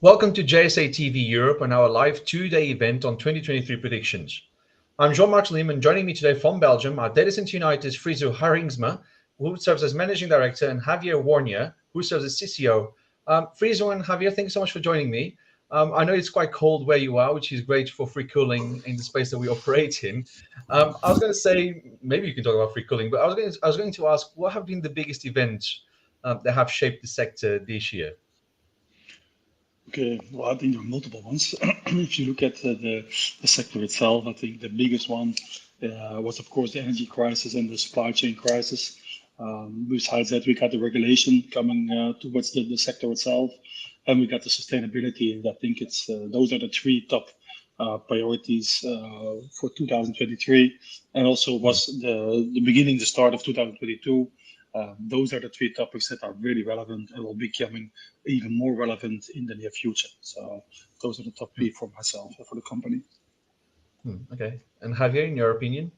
Welcome to JSA TV Europe and our live two-day event on 2023 predictions. I'm Jean-Marc Lim, and joining me today from Belgium are Data Center United's Friso Haringsma, who serves as Managing Director, and Javier Warnia, who serves as CCO. Friso and Javier, thanks so much for joining me. I know it's quite cold where you are, which is great for free cooling in the space that we operate in. I was going to say, maybe you can talk about free cooling, but I was going to ask, what have been the biggest events that have shaped the sector this year? Okay, well, I think there are multiple ones. If you look at the sector itself, I think the biggest one was, of course, the energy crisis and the supply chain crisis. Besides that, we got the regulation coming towards the sector itself, and we got the sustainability. And I think it's those are the three top priorities for 2023, and also was the beginning, the start of 2022. Those are the three topics that are really relevant and will be becoming even more relevant in the near future. So those are the top three for myself and for the company. Okay. And Javier, in your opinion?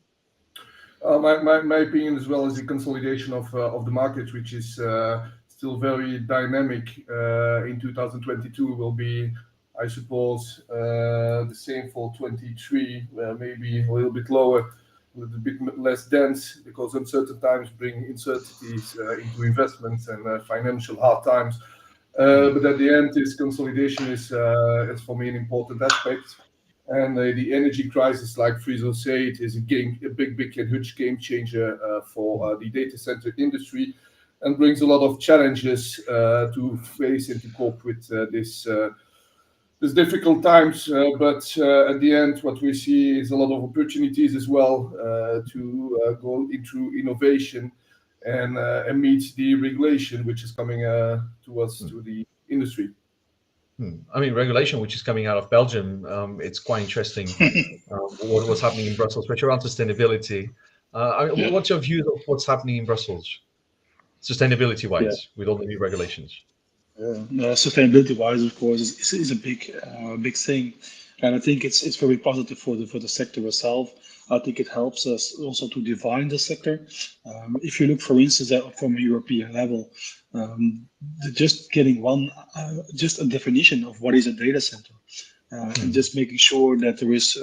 My opinion, as well as the consolidation of the market, which is still very dynamic in 2022, will be, I suppose, the same for 23, maybe a little bit lower, a little bit less dense, because uncertain times bring uncertainties into investments and financial hard times. But at the end, this consolidation is for me an important aspect. And the energy crisis, like Friso said, is a big and huge game changer for the data center industry, and brings a lot of challenges to face and to cope with this difficult times. But at the end, what we see is a lot of opportunities as well to go into innovation and meet the regulation which is coming to the industry. I mean, regulation which is coming out of Belgium, it's quite interesting what's happening in Brussels, especially around sustainability. What's your view of what's happening in Brussels, sustainability-wise, with all the new regulations? Sustainability-wise, of course, is a big thing, and I think it's very positive for the sector itself. I think it helps us also to define the sector. If you look, for instance, from a European level, just getting just a definition of what is a data center, and just making sure that there is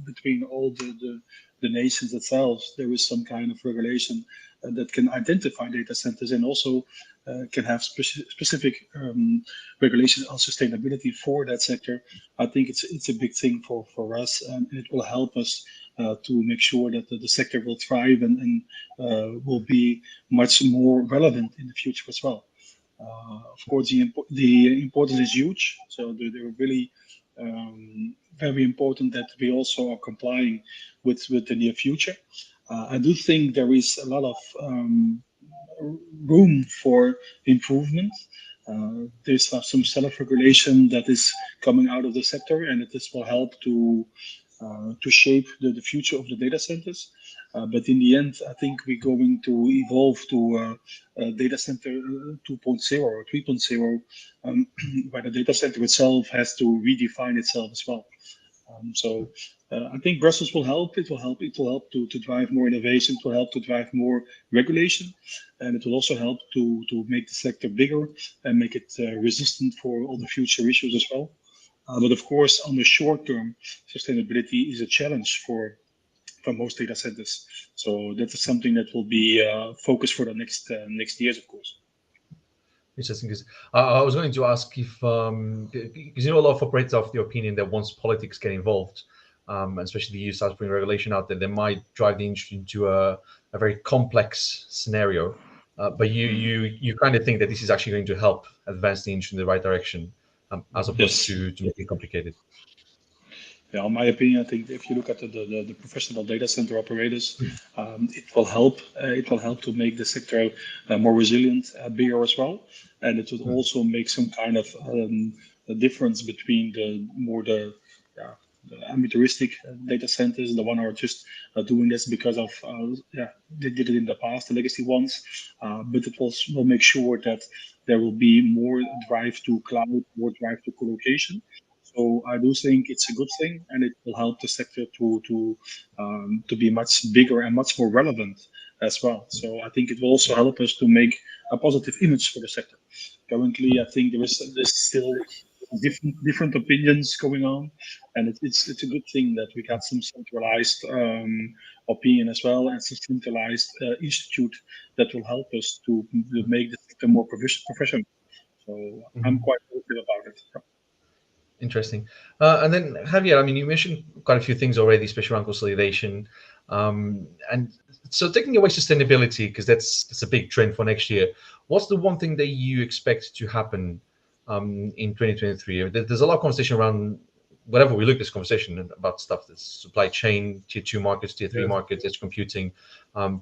between all the nations itself, there is some kind of regulation that can identify data centers, and also can have specific regulations on sustainability for that sector. I think it's a big thing for us, and it will help us to make sure that the sector will thrive and will be much more relevant in the future as well. Of course, the importance is huge, so they're really very important that we also are complying with the near future. I do think there is a lot of room for improvement. There's some self-regulation that is coming out of the sector, and this will help to shape the future of the data centers. But in the end, I think we're going to evolve to data center 2.0 or 3.0, where the data center itself has to redefine itself as well. So I think Brussels will help. It will help. It will help to drive more innovation. It will help to drive more regulation, and it will also help to make the sector bigger and make it resistant for all the future issues as well. But of course, on the short term, sustainability is a challenge for most data centers. So that is something that will be focused for the next years, of course. Interesting, because I was going to ask if, because a lot of operators are of the opinion that once politics get involved, especially the EU starts putting regulation out there, they might drive the industry into a very complex scenario. But you kind of think that this is actually going to help advance the industry in the right direction, as opposed to make it complicated. Yeah, in my opinion, I think if you look at the professional data center operators, it will help. It will help to make the sector more resilient, bigger as well, and it will also make some kind of a difference between the amateuristic data centers, the one who are just doing this because of they did it in the past, the legacy ones. But it will make sure that there will be more drive to cloud, more drive to co-location. So I do think it's a good thing, and it will help the sector to be much bigger and much more relevant as well. So I think it will also help us to make a positive image for the sector. Currently, I think there's still of different opinions going on, and it's a good thing that we got some centralized opinion as well, and some centralized institute that will help us to make the system more professional. So I'm quite positive about it. Interesting. And then Javier, I mean, you mentioned quite a few things already, especially around consolidation. And so taking away sustainability, because that's a big trend for next year. What's the one thing that you expect to happen in 2023? There's a lot of conversation around whatever we look at this conversation about stuff that's supply chain, tier 2 markets, tier 3 Yes. markets, edge computing,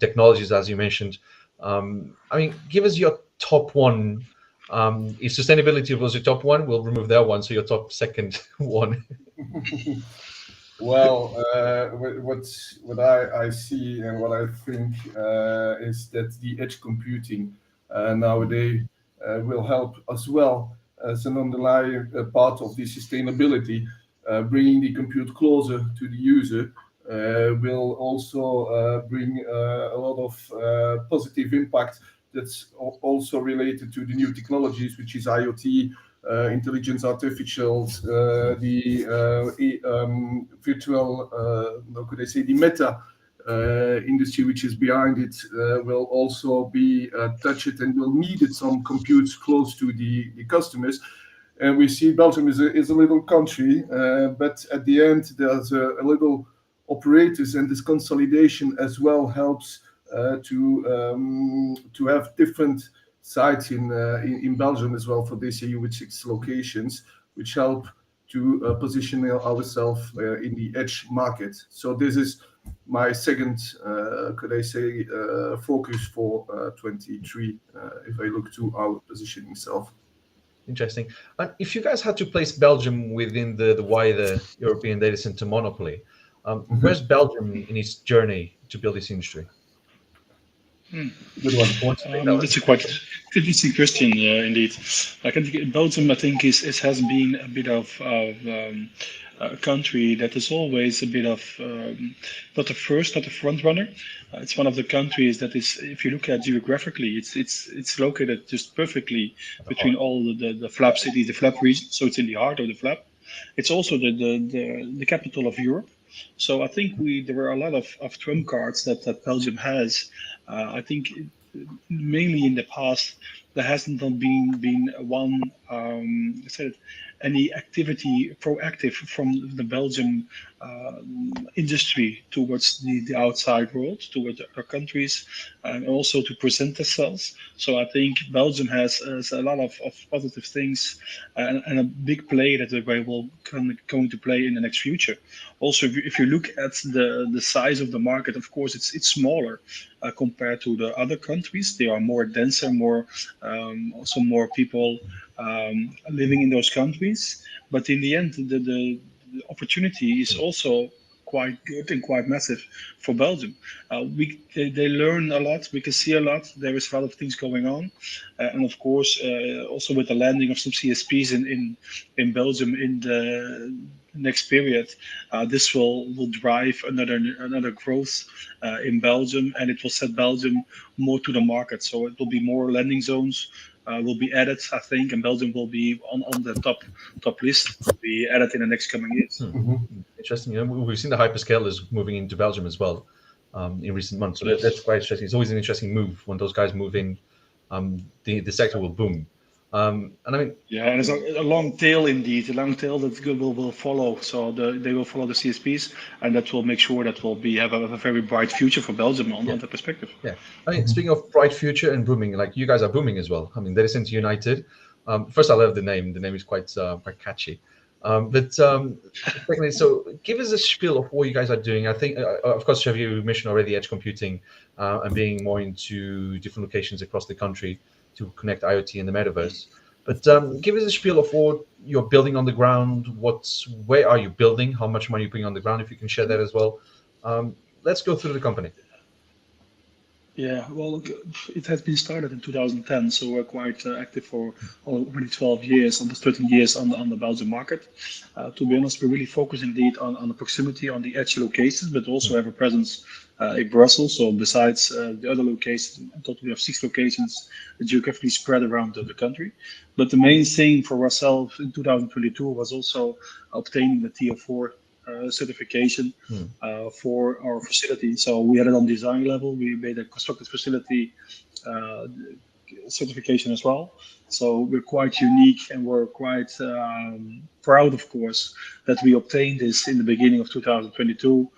technologies, as you mentioned. I mean, give us your top one. If sustainability was your top one, we'll remove that one. So your top second one. Well, what I see and what I think is that the edge computing nowadays will help as well as an underlying part of the sustainability, bringing the compute closer to the user. Will also bring a lot of positive impact that's also related to the new technologies, which is IoT, intelligence, artificials, the virtual, how could I say, the meta industry, which is behind it, will also be touched and will need some compute close to the customers. And we see Belgium is a little country, but at the end, there's a little operators, and this consolidation as well helps to have different sites in Belgium as well for this year with 6 locations, which help to position ourselves in the edge market. So this is my second, could I say, focus for 23, if I look to our positioning itself. Interesting. And if you guys had to place Belgium within the wider European data center monopoly, where's Belgium in its journey to build this industry? Good one. Who wants to take that one? That's a quite interesting question, indeed. I think Belgium, I think, has been a bit of a country that is always a bit of not a first, not a front runner. It's one of the countries that is, if you look at geographically, it's located just perfectly between all the flap cities, the flap region. So it's in the heart of the flap. It's also the capital of Europe. So I think there are a lot of trump cards that Belgium has. I think mainly in the past there hasn't been one any activity proactive from the Belgian industry towards the outside world, towards other countries, and also to present themselves. So I think Belgium has a lot of positive things and a big play that they will going to play in the next future. Also, if you look at the size of the market, of course, it's smaller compared to the other countries. They are more denser, also more people living in those countries. But in the end, the opportunity is also quite good and quite massive for Belgium. They learn a lot. We can see a lot. There is a lot of things going on, and of course, also with the landing of some CSPs in Belgium in the next period, this will drive another growth in Belgium, and it will set Belgium more to the market. So it will be more landing zones. Will be added, I think, and Belgium will be on the top list. Will be added in the next coming years. Interesting. You know, we've seen the hyperscalers moving into Belgium as well in recent months. So that's quite interesting. It's always an interesting move when those guys move in. The sector will boom. And I mean, yeah, and there's a long tail indeed, a long tail that will follow. So they will follow the CSPs, and that will make sure that will have a very bright future for Belgium on that perspective. Yeah, I mean, speaking of bright future and booming, like you guys are booming as well. I mean, Data Center United. First, I love the name. The name is quite catchy. But secondly, so give us a spiel of what you guys are doing. I think, of course, you mentioned already edge computing and being more into different locations across the country to connect IoT and the metaverse. But give us a spiel of what you're building on the ground. Where are you building? How much money are you putting on the ground? If you can share that as well. Let's go through the company. Yeah, well, look, it has been started in 2010, so we're quite active for already 12 years, almost 13 years on the Belgian market. To be honest, we really focus indeed on the proximity, on the edge locations, but also have a presence in Brussels. So besides the other locations, in total we have 6 locations geographically spread around the country. But the main thing for ourselves in 2022 was also obtaining the Tier 4 certification Hmm. for our facility. So we had it on design level. We made a constructed facility uh, certification as well. So we're quite unique and we're quite proud, of course, that we obtained this in the beginning of 2022.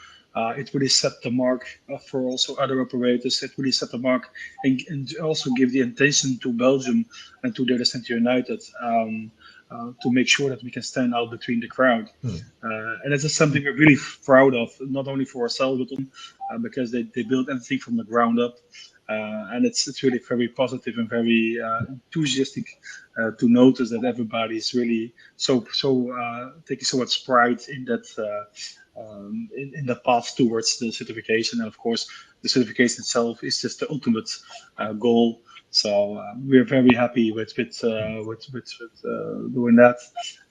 It really set the mark for also other operators. It really set the mark and also give the intention to Belgium and to Data Center United to make sure that we can stand out between the crowd. Hmm. And this is something we're really proud of, not only for ourselves, but because they built everything from the ground up. And it's really very positive and very enthusiastic to notice that everybody is really so taking so much pride in that in the path towards the certification. And of course, the certification itself is just the ultimate goal. So we're very happy with doing that,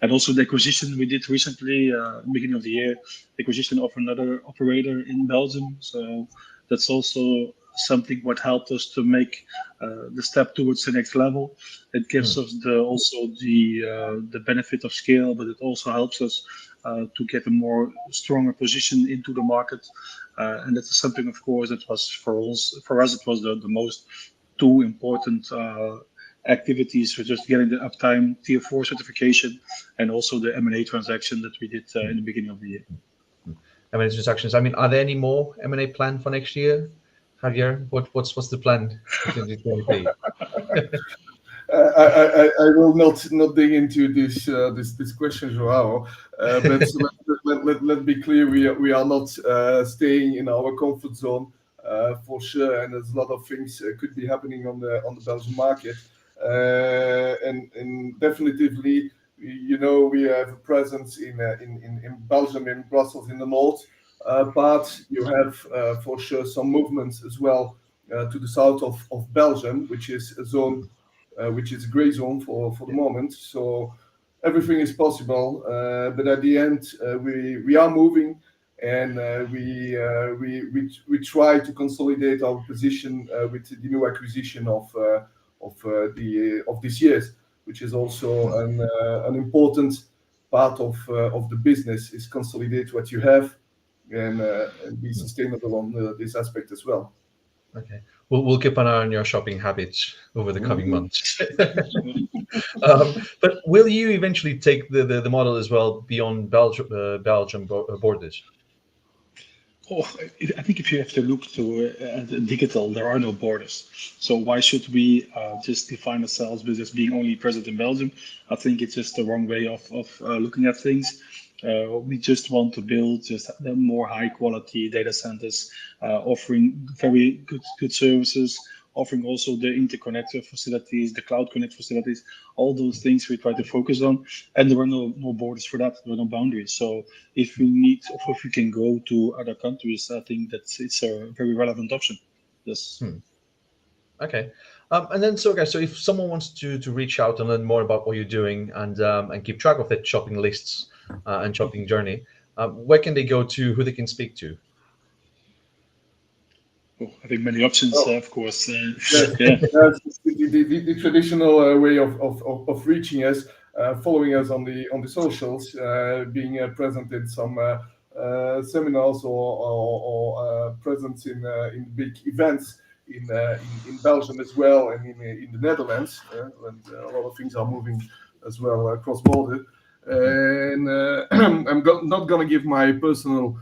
and also the acquisition we did recently, beginning of the year, the acquisition of another operator in Belgium. So that's also something what helped us to make the step towards the next level. It gives Hmm. us the benefit of scale, but it also helps us to get a more stronger position into the market. And that is something, of course, that was for us it was the most two important activities for just getting the uptime Tier 4 certification and also the M&A transaction that we did in the beginning of the year. M&A transactions. I mean, are there any more M&A planned for next year? Javier, what's the plan for 2023? I will not dig into this question, Joao. But let be clear, we are not staying in our comfort zone for sure, and there's a lot of things could be happening on the Belgian market, and definitively, we have a presence in Belgium, in Brussels, in the north, but you have for sure some movements as well to the south of Belgium, which is a zone which is a gray zone for the moment. So everything is possible, but at the end, we are moving, and we try to consolidate our position with the new acquisition of this year, which is also an important part of the business, is consolidate what you have and be sustainable on this aspect as well. Okay, we'll keep an eye on your shopping habits over the coming Mhm. months. But will you eventually take the model as well beyond Belgium borders? Oh, I think if you have to look to the digital, there are no borders. So why should we just define ourselves with just being only present in Belgium? I think it's just the wrong way of looking at things. We just want to build just the more high quality data centers, offering very good services, offering also the interconnector facilities, the cloud connect facilities, all those things we try to focus on. And there are no borders for that. There are no boundaries. So if we need, or if we can go to other countries, I think that it's a very relevant option. Yes. Hmm. Okay. And then, so guys, so if someone wants to reach out and learn more about what you're doing and keep track of their shopping lists and shopping journey, where can they go to? Who they can speak to? Oh, I think many options, Oh, of course. yes, Yeah. that's the traditional way of reaching us, following us on the socials, being present in some seminars or presence in big events in Belgium as well, and in the Netherlands, and a lot of things are moving as well across border. And not gonna give my personal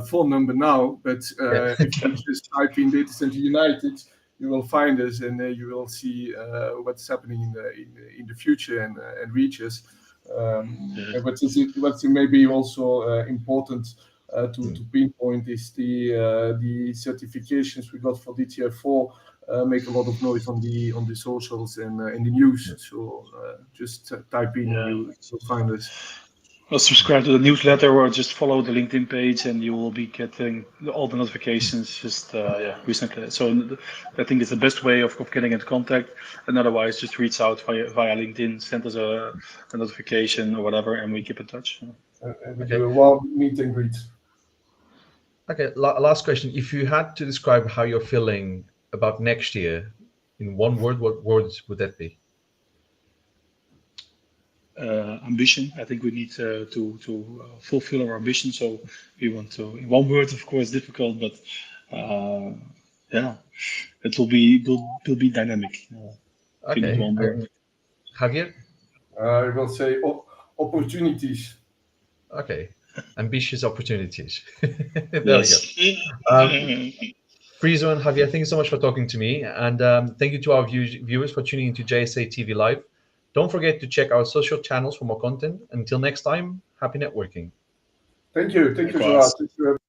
phone number now, but Yeah. if you just type in Data Center United, you will find us, and you will see what's happening in the future, and reach us. Yeah. And what's maybe also important Hmm. to pinpoint is the certifications we got for DTR4 make a lot of noise on the socials and in the news. So just type in and Yeah. you will find us. Subscribe to the newsletter or just follow the LinkedIn page, and you will be getting all the notifications just recently. So I think it's the best way of getting into contact. And otherwise, just reach out via LinkedIn, send us a notification or whatever, and we keep in touch. And we Okay. do a warm meet and greet. Okay, last question. If you had to describe how you're feeling about next year in one word, what words would that be? Ambition. I think we need to fulfill our ambition. So we want to, in one word, of course, difficult, but yeah, it will be dynamic. I think it's Okay, one word. Javier? I will say opportunities. Okay, ambitious opportunities. There Yes. we go. Friso and Javier, thank you so much for talking to me. And thank you to our viewers for tuning into JSA TV Live. Don't forget to check our social channels for more content. Until next time, happy networking. Thank you. Thank you, Likewise. Gerard.